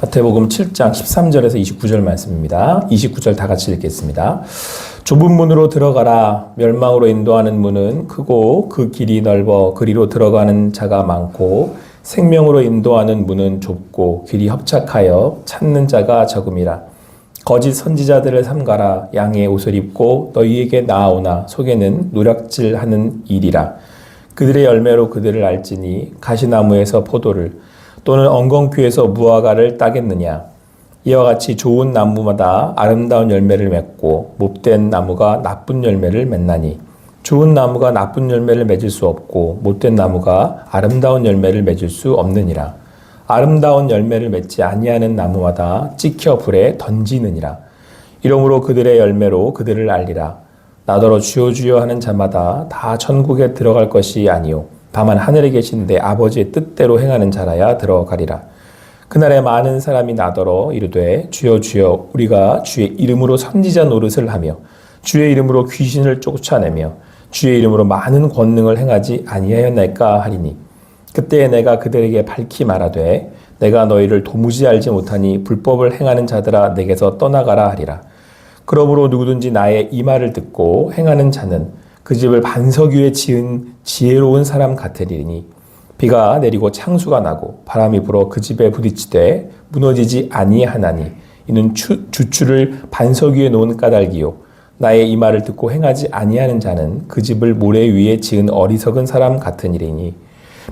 마태복음 7장 13절에서 29절 말씀입니다. 29절 다 같이 읽겠습니다. 좁은 문으로 들어가라. 멸망으로 인도하는 문은 크고 그 길이 넓어 그리로 들어가는 자가 많고 생명으로 인도하는 문은 좁고 길이 협착하여 찾는 자가 적음이라. 거짓 선지자들을 삼가라. 양의 옷을 입고 너희에게 나아오나 속에는 노략질하는 일이라. 그들의 열매로 그들을 알지니 가시나무에서 포도를 또는 엉겅퀴에서 무화과를 따겠느냐. 이와 같이 좋은 나무마다 아름다운 열매를 맺고 못된 나무가 나쁜 열매를 맺나니 좋은 나무가 나쁜 열매를 맺을 수 없고 못된 나무가 아름다운 열매를 맺을 수 없느니라. 아름다운 열매를 맺지 아니하는 나무마다 찍혀 불에 던지느니라. 이러므로 그들의 열매로 그들을 알리라. 나더러 주여 주여 하는 자마다 다 천국에 들어갈 것이 아니요 다만 하늘에 계신 내 아버지의 뜻대로 행하는 자라야 들어가리라. 그날에 많은 사람이 나더러 이르되 주여 주여 우리가 주의 이름으로 선지자 노릇을 하며 주의 이름으로 귀신을 쫓아내며 주의 이름으로 많은 권능을 행하지 아니하였나이까 하리니 그때에 내가 그들에게 밝히 말하되 내가 너희를 도무지 알지 못하니 불법을 행하는 자들아 내게서 떠나가라 하리라. 그러므로 누구든지 나의 이 말을 듣고 행하는 자는 그 집을 반석 위에 지은 지혜로운 사람 같으리니 비가 내리고 창수가 나고 바람이 불어 그 집에 부딪히되 무너지지 아니하나니 이는 주추를 반석 위에 놓은 까닭이요 나의 이 말을 듣고 행하지 아니하는 자는 그 집을 모래 위에 지은 어리석은 사람 같으니니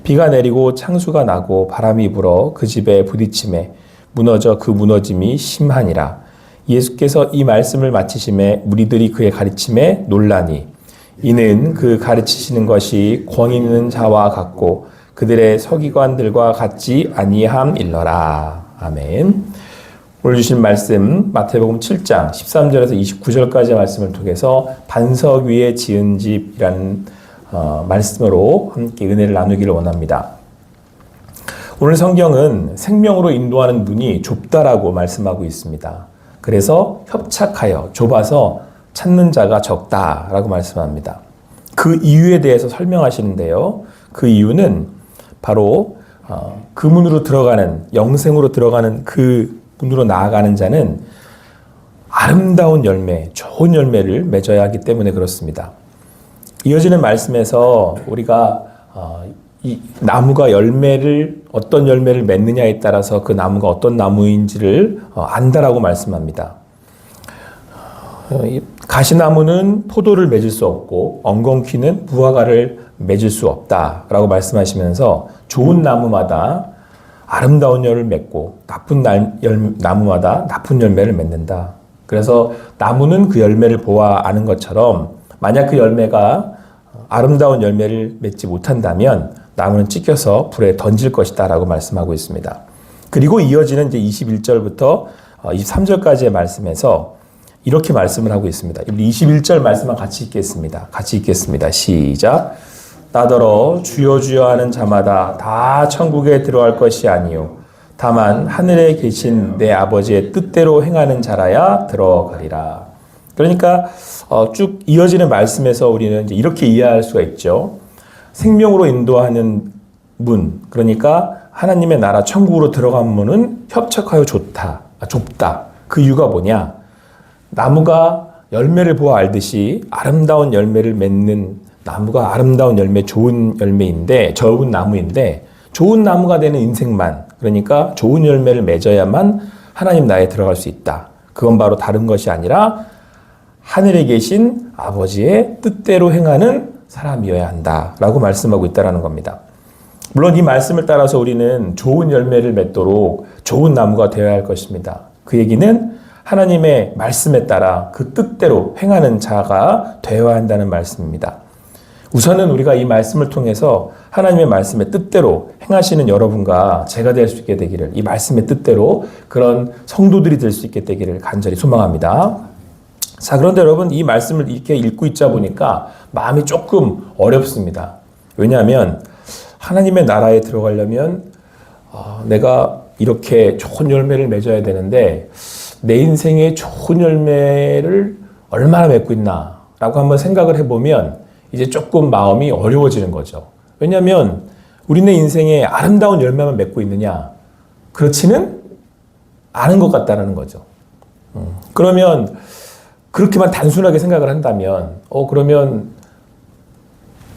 비가 내리고 창수가 나고 바람이 불어 그 집에 부딪힘에 무너져 그 무너짐이 심하니라. 예수께서 이 말씀을 마치심에 무리들이 그의 가르침에 놀라니 이는 그 가르치시는 것이 권위 있는 자와 같고 그들의 서기관들과 같지 아니함일러라. 아멘. 오늘 주신 말씀 마태복음 7장 13절에서 29절까지의 말씀을 통해서 반석 위에 지은 집이라는 말씀으로 함께 은혜를 나누기를 원합니다. 오늘 성경은 생명으로 인도하는 문이 좁다라고 말씀하고 있습니다. 그래서 협착하여 좁아서 찾는 자가 적다라고 말씀합니다. 그 이유에 대해서 설명하시는데요. 그 이유는 바로 그 문으로 들어가는 영생으로 들어가는 그 문으로 나아가는 자는 아름다운 열매, 좋은 열매를 맺어야 하기 때문에 그렇습니다. 이어지는 말씀에서 우리가 이 나무가 어떤 열매를 맺느냐에 따라서 그 나무가 어떤 나무인지를 안다라고 말씀합니다. 가시나무는 포도를 맺을 수 없고 엉겅퀴는 무화과를 맺을 수 없다라고 말씀하시면서 좋은 나무마다 아름다운 열을 맺고 나쁜 나무마다 나쁜 열매를 맺는다. 그래서 나무는 그 열매를 보아 아는 것처럼 만약 그 열매가 아름다운 열매를 맺지 못한다면 나무는 찢겨서 불에 던질 것이다 라고 말씀하고 있습니다. 그리고 이어지는 이제 21절부터 23절까지의 말씀에서 이렇게 말씀을 하고 있습니다. 21절 말씀만 같이 읽겠습니다. 같이 읽겠습니다. 시작. 나더러 주여 주여 하는 자마다 다 천국에 들어갈 것이 아니요 다만 하늘에 계신 내 아버지의 뜻대로 행하는 자라야 들어가리라. 그러니까 쭉 이어지는 말씀에서 우리는 이제 이렇게 이해할 수가 있죠. 생명으로 인도하는 문, 그러니까 하나님의 나라 천국으로 들어간 문은 협착하여 좁다. 그 이유가 뭐냐? 나무가 열매를 보아 알듯이 아름다운 열매를 맺는 나무가 아름다운 열매, 좋은 열매인데, 좋은 나무인데, 좋은 나무가 되는 인생만, 그러니까 좋은 열매를 맺어야만 하나님 나라에 들어갈 수 있다. 그건 바로 다른 것이 아니라 하늘에 계신 아버지의 뜻대로 행하는 사람이어야 한다라고 말씀하고 있다는 겁니다. 물론 이 말씀을 따라서 우리는 좋은 열매를 맺도록 좋은 나무가 되어야 할 것입니다. 그 얘기는 하나님의 말씀에 따라 그 뜻대로 행하는 자가 되어야 한다는 말씀입니다. 우선은 우리가 이 말씀을 통해서 하나님의 말씀의 뜻대로 행하시는 여러분과 제가 될 수 있게 되기를, 이 말씀의 뜻대로 그런 성도들이 될 수 있게 되기를 간절히 소망합니다. 자, 그런데 여러분, 이 말씀을 이렇게 읽고 있자 보니까 마음이 조금 어렵습니다. 왜냐하면 하나님의 나라에 들어가려면 내가 이렇게 좋은 열매를 맺어야 되는데 내 인생에 좋은 열매를 얼마나 맺고 있나 라고 한번 생각을 해보면 이제 조금 마음이 어려워지는 거죠. 왜냐하면 우리네 인생에 아름다운 열매만 맺고 있느냐? 그렇지는 아는 것 같다라는 거죠. 그러면 그렇게만 단순하게 생각을 한다면, 그러면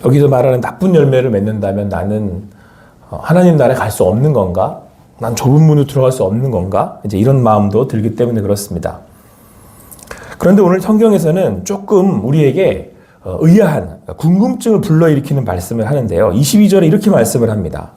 여기서 말하는 나쁜 열매를 맺는다면 나는 하나님 나라에 갈 수 없는 건가? 난 좁은 문으로 들어갈 수 없는 건가? 이제 이런 마음도 들기 때문에 그렇습니다. 그런데 오늘 성경에서는 조금 우리에게 의아한 궁금증을 불러일으키는 말씀을 하는데요. 22절에 이렇게 말씀을 합니다.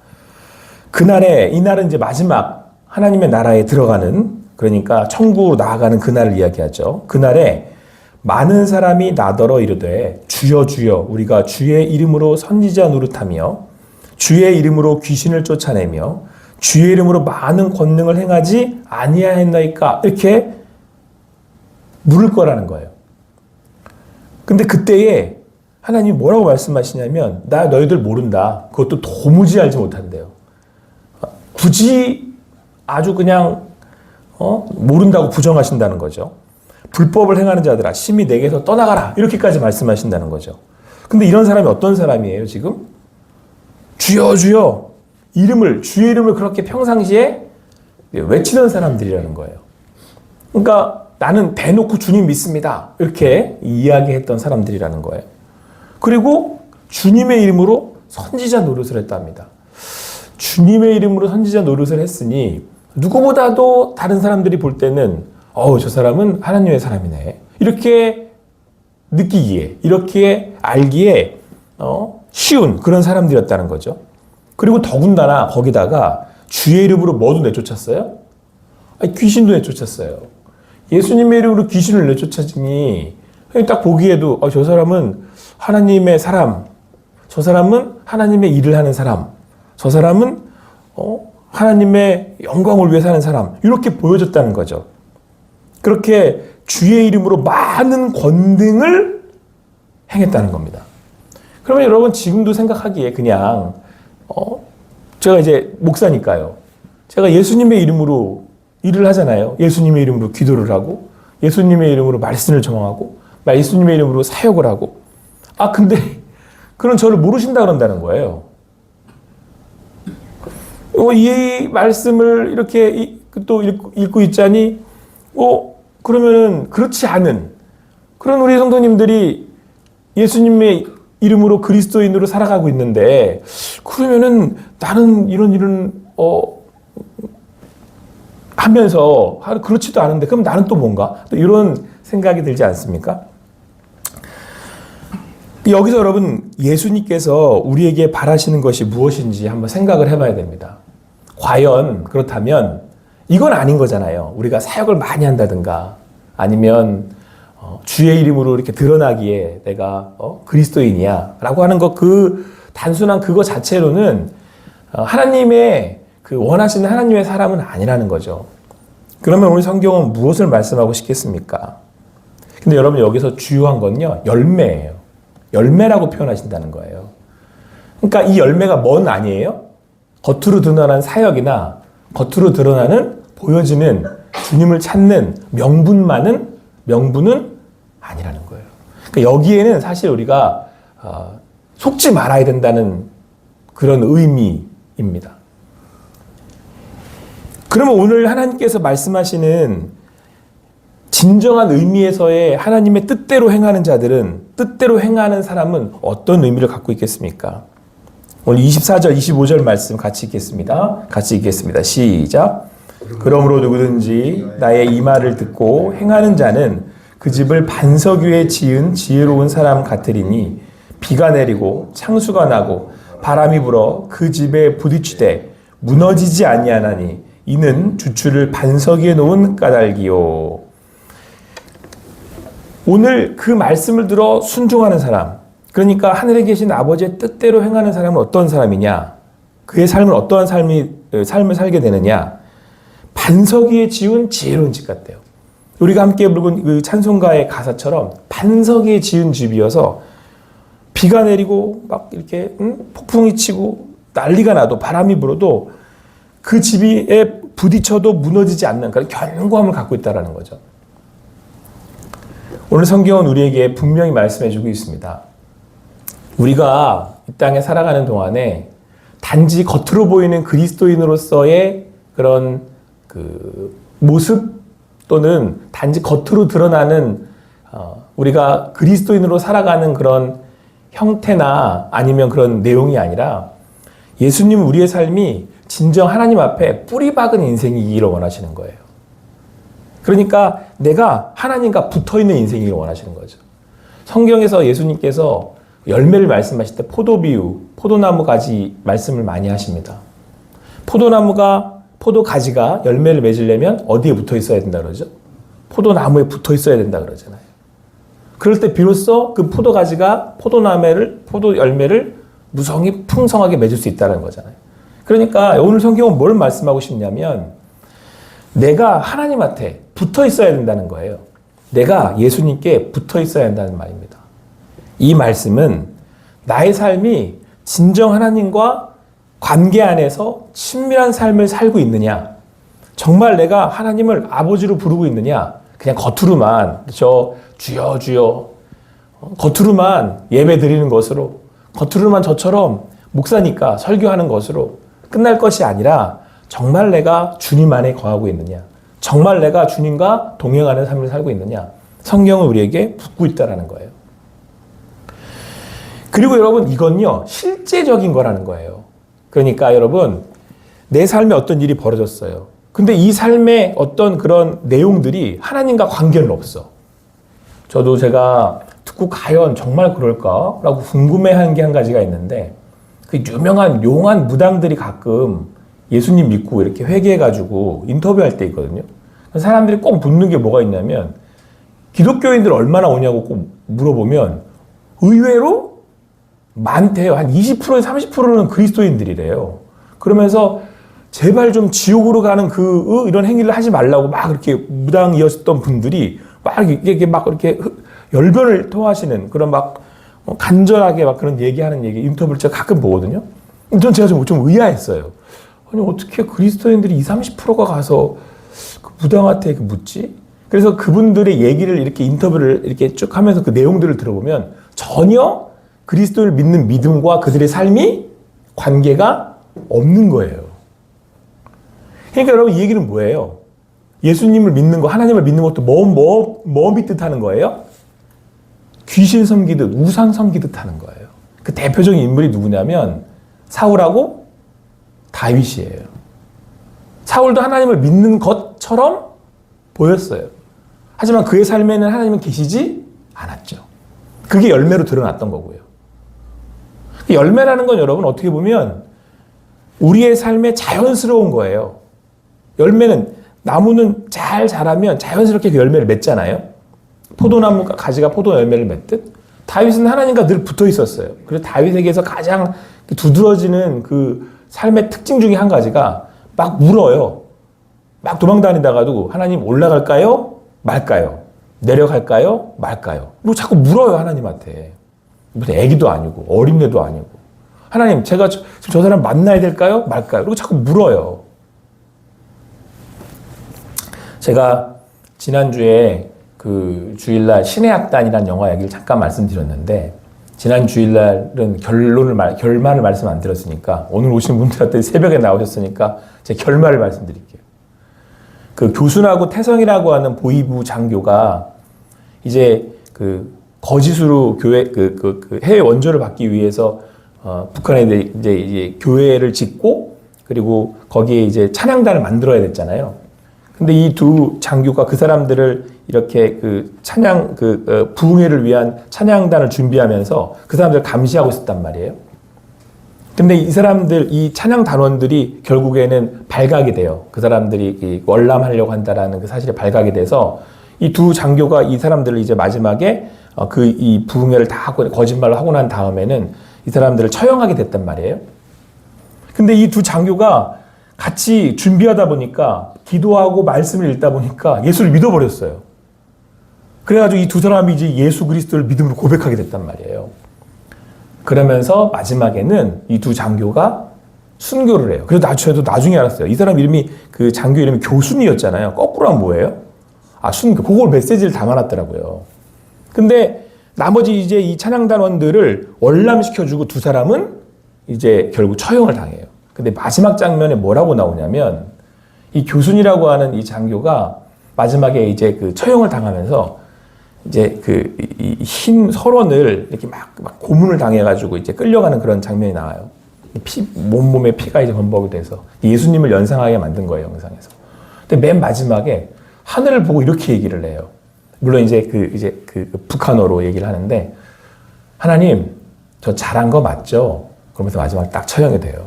그날에, 이날은 이제 마지막 하나님의 나라에 들어가는, 그러니까 천국으로 나아가는 그날을 이야기하죠. 그날에 많은 사람이 나더러 이르되 주여 주여 우리가 주의 이름으로 선지자 노릇하며 주의 이름으로 귀신을 쫓아내며 주의 이름으로 많은 권능을 행하지 아니하였나이까, 이렇게 물을 거라는 거예요. 근데 그때에 하나님이 뭐라고 말씀하시냐면, 나 너희들 모른다. 그것도 도무지 알지 못한대요. 굳이 아주 그냥 모른다고 부정하신다는 거죠. 불법을 행하는 자들아 심히 내게서 떠나가라, 이렇게까지 말씀하신다는 거죠. 근데 이런 사람이 어떤 사람이에요 지금? 주여 주여 주의 이름을 그렇게 평상시에 외치던 사람들이라는 거예요. 그러니까 나는 대놓고 주님 믿습니다, 이렇게 이야기했던 사람들이라는 거예요. 그리고 주님의 이름으로 선지자 노릇을 했답니다. 주님의 이름으로 선지자 노릇을 했으니 누구보다도 다른 사람들이 볼 때는 저 사람은 하나님의 사람이네, 이렇게 느끼기에, 이렇게 알기에 쉬운 그런 사람들이었다는 거죠. 그리고 더군다나 거기다가 주의 이름으로 뭐도 내쫓았어요? 귀신도 내쫓았어요. 예수님의 이름으로 귀신을 내쫓았으니 딱 보기에도 저 사람은 하나님의 사람, 저 사람은 하나님의 일을 하는 사람, 저 사람은 하나님의 영광을 위해 사는 사람, 이렇게 보여졌다는 거죠. 그렇게 주의 이름으로 많은 권능을 행했다는 겁니다. 그러면 여러분 지금도 생각하기에 그냥 제가 이제 목사니까요. 제가 예수님의 이름으로 일을 하잖아요. 예수님의 이름으로 기도를 하고 예수님의 이름으로 말씀을 전하고 예수님의 이름으로 사역을 하고, 근데 그런 저를 모르신다 그런다는 거예요. 이 말씀을 이렇게 또 읽고 있자니 그러면은 그렇지 않은 그런 우리 성도님들이 예수님의 이름으로 그리스도인으로 살아가고 있는데, 그러면은 나는 이런 일은 하면서 그렇지도 않은데 그럼 나는 또 뭔가, 또 이런 생각이 들지 않습니까? 여기서 여러분 예수님께서 우리에게 바라시는 것이 무엇인지 한번 생각을 해봐야 됩니다. 과연 그렇다면 이건 아닌 거잖아요. 우리가 사역을 많이 한다든가 아니면 주의 이름으로 이렇게 드러나기에 내가 그리스도인이야 라고 하는 것, 그 단순한 그거 자체로는 하나님의 그 원하시는 하나님의 사람은 아니라는 거죠. 그러면 오늘 성경은 무엇을 말씀하고 싶겠습니까? 근데 여러분 여기서 주요한 건요, 열매예요. 열매라고 표현하신다는 거예요. 그러니까 이 열매가 뭔 아니에요? 겉으로 드러나는 사역이나 겉으로 드러나는 보여지는 주님을 찾는 명분은 아니라는 거예요. 그러니까 여기에는 사실 우리가 속지 말아야 된다는 그런 의미입니다. 그러면 오늘 하나님께서 말씀하시는 진정한 의미에서의 하나님의 뜻대로 행하는 자들은, 뜻대로 행하는 사람은 어떤 의미를 갖고 있겠습니까? 오늘 24절, 25절 말씀 같이 읽겠습니다. 같이 읽겠습니다. 시작. 그러므로 누구든지 나의 이 말을 듣고 행하는 자는 그 집을 반석 위에 지은 지혜로운 사람 같으리니 비가 내리고 창수가 나고 바람이 불어 그 집에 부딪히되 무너지지 아니하나니 이는 주추를 반석 위에 놓은 까닭이요. 오늘 그 말씀을 들어 순종하는 사람, 그러니까 하늘에 계신 아버지의 뜻대로 행하는 사람은 어떤 사람이냐? 그의 삶은 어떠한 삶을 살게 되느냐? 반석 위에 지은 지혜로운 집 같대요. 우리가 함께 부른 그 찬송가의 가사처럼 반석 위에 지은 집이어서 비가 내리고 막 이렇게 폭풍이 치고 난리가 나도 바람이 불어도 그 집에 부딪혀도 무너지지 않는 그런 견고함을 갖고 있다는 거죠. 오늘 성경은 우리에게 분명히 말씀해주고 있습니다. 우리가 이 땅에 살아가는 동안에 단지 겉으로 보이는 그리스도인으로서의 그런 모습 또는 단지 겉으로 드러나는 우리가 그리스도인으로 살아가는 그런 형태나 아니면 그런 내용이 아니라 예수님은 우리의 삶이 진정 하나님 앞에 뿌리 박은 인생이기를 원하시는 거예요. 그러니까 내가 하나님과 붙어있는 인생이기를 원하시는 거죠. 성경에서 예수님께서 열매를 말씀하실 때 포도비유, 포도나무 가지 말씀을 많이 하십니다. 포도가지가 열매를 맺으려면 어디에 붙어 있어야 된다 그러죠? 포도나무에 붙어 있어야 된다 그러잖아요. 그럴 때 비로소 그 포도가지가 포도 열매를 무성히 풍성하게 맺을 수 있다는 거잖아요. 그러니까 오늘 성경은 뭘 말씀하고 싶냐면 내가 하나님한테 붙어 있어야 된다는 거예요. 내가 예수님께 붙어 있어야 한다는 말입니다. 이 말씀은 나의 삶이 진정 하나님과 관계 안에서 친밀한 삶을 살고 있느냐, 정말 내가 하나님을 아버지로 부르고 있느냐, 그냥 겉으로만 주여 주여 겉으로만 예배 드리는 것으로, 겉으로만 저처럼 목사니까 설교하는 것으로 끝날 것이 아니라 정말 내가 주님 안에 거하고 있느냐, 정말 내가 주님과 동행하는 삶을 살고 있느냐, 성경은 우리에게 묻고 있다는 거예요. 그리고 여러분 이건요 실제적인 거라는 거예요. 그러니까 여러분 내 삶에 어떤 일이 벌어졌어요. 근데 이 삶의 어떤 그런 내용들이 하나님과 관계는 없어. 저도 제가 듣고 과연 정말 그럴까? 라고 궁금해하는 게 한 가지가 있는데 그 유명한 용한 무당들이 가끔 예수님 믿고 이렇게 회개해가지고 인터뷰할 때 있거든요. 사람들이 꼭 묻는 게 뭐가 있냐면 기독교인들 얼마나 오냐고 꼭 물어보면 의외로 많대요. 한 20%에서 30%는 그리스도인들이래요. 그러면서 제발 좀 지옥으로 가는 이런 행위를 하지 말라고 막 이렇게 무당이었던 분들이 막 이렇게 열변을 토하시는 그런 막 간절하게 막 그런 얘기하는 인터뷰를 제가 가끔 보거든요. 제가 좀 의아했어요. 아니, 어떻게 그리스도인들이 20, 30%가 가서 그 무당한테 묻지? 그래서 그분들의 얘기를 이렇게 인터뷰를 이렇게 쭉 하면서 그 내용들을 들어보면 전혀 그리스도를 믿는 믿음과 그들의 삶이 관계가 없는 거예요. 그러니까 여러분 이 얘기는 뭐예요? 예수님을 믿는 거, 하나님을 믿는 것도 뭐 믿듯 하는 거예요? 귀신 섬기듯, 우상 섬기듯 하는 거예요. 그 대표적인 인물이 누구냐면 사울하고 다윗이에요. 사울도 하나님을 믿는 것처럼 보였어요. 하지만 그의 삶에는 하나님은 계시지 않았죠. 그게 열매로 드러났던 거고요. 열매라는 건 여러분 어떻게 보면 우리의 삶에 자연스러운 거예요. 열매는 나무는 잘 자라면 자연스럽게 그 열매를 맺잖아요. 포도나무 가지가 포도 열매를 맺듯 다윗은 하나님과 늘 붙어 있었어요. 그래서 다윗에게서 가장 두드러지는 그 삶의 특징 중에 한 가지가 막 물어요. 막 도망다니다가도 하나님 올라갈까요? 말까요? 내려갈까요? 말까요? 뭐 자꾸 물어요 하나님한테. 무슨 애기도 아니고 어린애도 아니고 하나님 제가 지금 저 사람 만나야 될까요? 말까요? 그리고 자꾸 물어요. 제가 지난주에 그 주일날 신의 악단이라는 영화 얘기를 잠깐 말씀드렸는데 지난 주일날은 결말을 말씀 안 드렸으니까 오늘 오신 분들한테 새벽에 나오셨으니까 제 결말을 말씀드릴게요. 그 교순하고 태성이라고 하는 보이부 장교가 이제 그 거짓으로 교회 그 해외 원조를 받기 위해서 북한에 이제 교회를 짓고 그리고 거기에 이제 찬양단을 만들어야 됐잖아요. 근데 이 두 장교가 그 사람들을 이렇게 그 찬양 부흥회를 위한 찬양단을 준비하면서 그 사람들을 감시하고 있었단 말이에요. 근데 이 찬양 단원들이 결국에는 발각이 돼요. 그 사람들이 월남하려고 한다라는 그 사실에 발각이 돼서 이 두 장교가 이 사람들을 이제 마지막에 이 부흥회를 다 하고 거짓말을 하고 난 다음에는 이 사람들을 처형하게 됐단 말이에요. 근데 이 두 장교가 같이 준비하다 보니까 기도하고 말씀을 읽다 보니까 예수를 믿어버렸어요. 그래가지고 이 두 사람이 이제 예수 그리스도를 믿음으로 고백하게 됐단 말이에요. 그러면서 마지막에는 이 두 장교가 순교를 해요. 그래서 저도 나중에 알았어요. 이 사람 이름이 그 장교 이름이 교순이었잖아요. 거꾸로 하면 뭐예요? 순교. 그걸 메시지를 담아놨더라고요. 근데 나머지 이제 이 찬양단원들을 월남시켜주고 두 사람은 이제 결국 처형을 당해요. 근데 마지막 장면에 뭐라고 나오냐면 이 교순이라고 하는 이 장교가 마지막에 이제 그 처형을 당하면서 이제 그 흰 설원을 이렇게 막 고문을 당해가지고 이제 끌려가는 그런 장면이 나와요. 몸에 피가 이제 범벅이 돼서 예수님을 연상하게 만든 거예요, 영상에서. 근데 맨 마지막에 하늘을 보고 이렇게 얘기를 해요. 물론 이제 그 북한어로 얘기를 하는데, 하나님, 저 잘한 거 맞죠? 그러면서 마지막에 딱 처형이 돼요.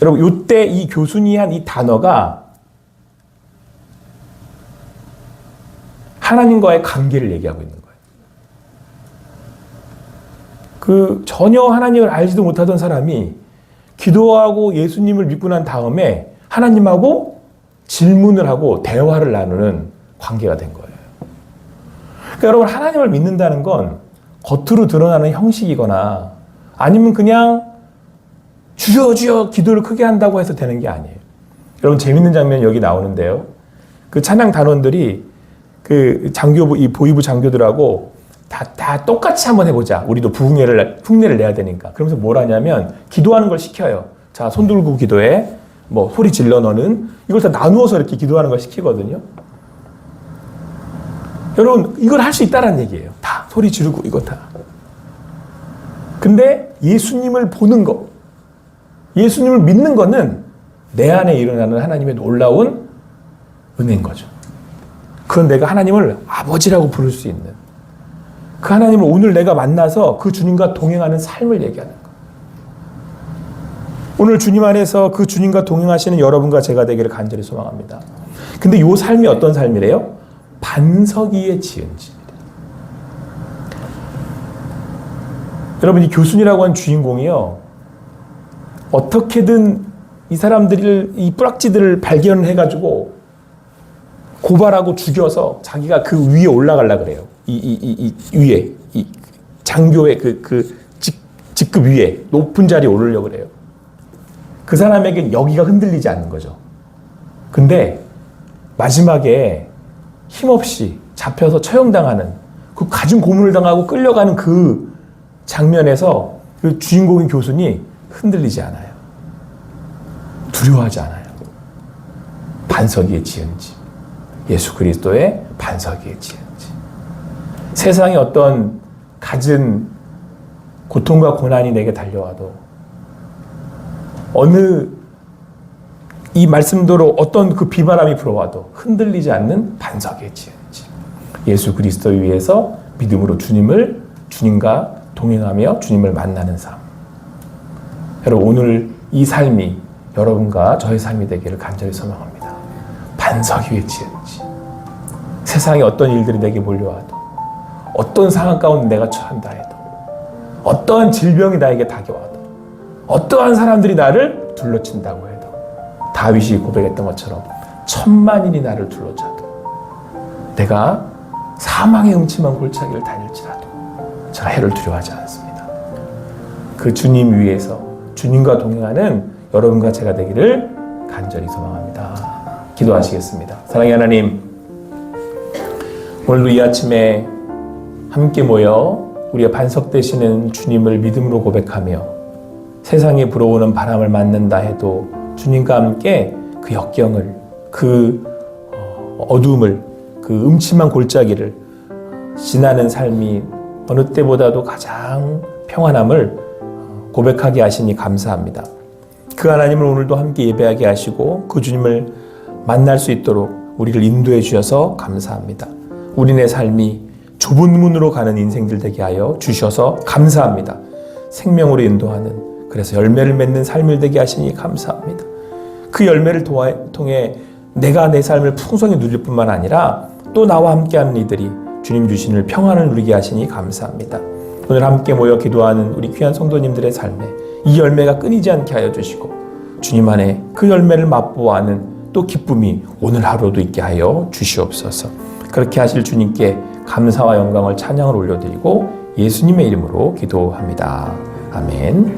여러분, 이때 이 교순이 한 이 단어가 하나님과의 관계를 얘기하고 있는 거예요. 그 전혀 하나님을 알지도 못하던 사람이 기도하고 예수님을 믿고 난 다음에 하나님하고 질문을 하고 대화를 나누는 관계가 된 거예요. 그러니까 여러분, 하나님을 믿는다는 건 겉으로 드러나는 형식이거나 아니면 그냥 주여 주여 기도를 크게 한다고 해서 되는 게 아니에요. 여러분, 재밌는 장면이 여기 나오는데요. 그 찬양 단원들이 그 장교부, 이 보위부 장교들하고 다 똑같이 한번 해보자. 우리도 흉내를 내야 되니까. 그러면서 뭘 하냐면 기도하는 걸 시켜요. 자, 손 들고 기도해. 뭐 소리 질러 너는. 이걸 다 나누어서 이렇게 기도하는 걸 시키거든요. 여러분, 이걸 할 수 있다는 얘기예요. 다 소리 지르고 이거 다. 근데 예수님을 보는 거, 예수님을 믿는 거는 내 안에 일어나는 하나님의 놀라운 은혜인 거죠. 그건 내가 하나님을 아버지라고 부를 수 있는, 그 하나님을 오늘 내가 만나서 그 주님과 동행하는 삶을 얘기하는 거예요. 오늘 주님 안에서 그 주님과 동행하시는 여러분과 제가 되기를 간절히 소망합니다. 근데 이 삶이 어떤 삶이래요? 반석 위에 지은 집이래요. 여러분, 이 교순이라고 한 주인공이요, 어떻게든 이 사람들을, 이 뿌락지들을 발견해가지고 고발하고 죽여서 자기가 그 위에 올라가려고 그래요. 이 위에, 이 장교의 직급 위에 높은 자리에 오르려고 그래요. 그 사람에게 여기가 흔들리지 않는 거죠. 근데 마지막에 힘없이 잡혀서 처형당하는, 그 가진 고문을 당하고 끌려가는 그 장면에서 그 주인공인 교순이 흔들리지 않아요. 두려워하지 않아요. 반석 위에 지은 집. 예수 그리스도의 반석 위에 지은 집. 세상에 어떤 갖은 고통과 고난이 내게 달려와도, 어느 이 말씀대로 어떤 그 비바람이 불어와도 흔들리지 않는 반석 위에 지은 집. 예수 그리스도 위에서 믿음으로 주님과 동행하며 주님을 만나는 삶. 여러분, 오늘 이 삶이 여러분과 저의 삶이 되기를 간절히 소망합니다. 반석 위에 지은 집. 세상에 어떤 일들이 내게 몰려와도, 어떤 상황 가운데 내가 처한다 해도, 어떠한 질병이 나에게 다가와도, 어떠한 사람들이 나를 둘러친다고 해도, 다윗이 고백했던 것처럼 10,000,000인이 나를 둘러쳐도, 내가 사망의 음침한 골짜기를 다닐지라도 저는 해를 두려워하지 않습니다. 그 주님 위에서 주님과 동행하는 여러분과 제가 되기를 간절히 소망합니다. 기도하시겠습니다. 사랑의 하나님, 오늘도 이 아침에 함께 모여 우리의 반석 되시는 주님을 믿음으로 고백하며 세상에 불어오는 바람을 맞는다 해도 주님과 함께 그 역경을, 그 어둠을, 그 음침한 골짜기를 지나는 삶이 어느 때보다도 가장 평안함을 고백하게 하시니 감사합니다. 그 하나님을 오늘도 함께 예배하게 하시고 그 주님을 만날 수 있도록 우리를 인도해 주셔서 감사합니다. 우리네 삶이 좁은 문으로 가는 인생들 되게 하여 주셔서 감사합니다. 생명으로 인도하는, 그래서 열매를 맺는 삶을 되게 하시니 감사합니다. 그 열매를 통해 내가 내 삶을 풍성히 누릴 뿐만 아니라 또 나와 함께하는 이들이 주님 주시는 평안을 누리게 하시니 감사합니다. 오늘 함께 모여 기도하는 우리 귀한 성도님들의 삶에 이 열매가 끊이지 않게 하여 주시고 주님 안에 그 열매를 맛보아하는 또 기쁨이 오늘 하루도 있게 하여 주시옵소서. 그렇게 하실 주님께 감사와 영광을 찬양을 올려드리고 예수님의 이름으로 기도합니다. 아멘.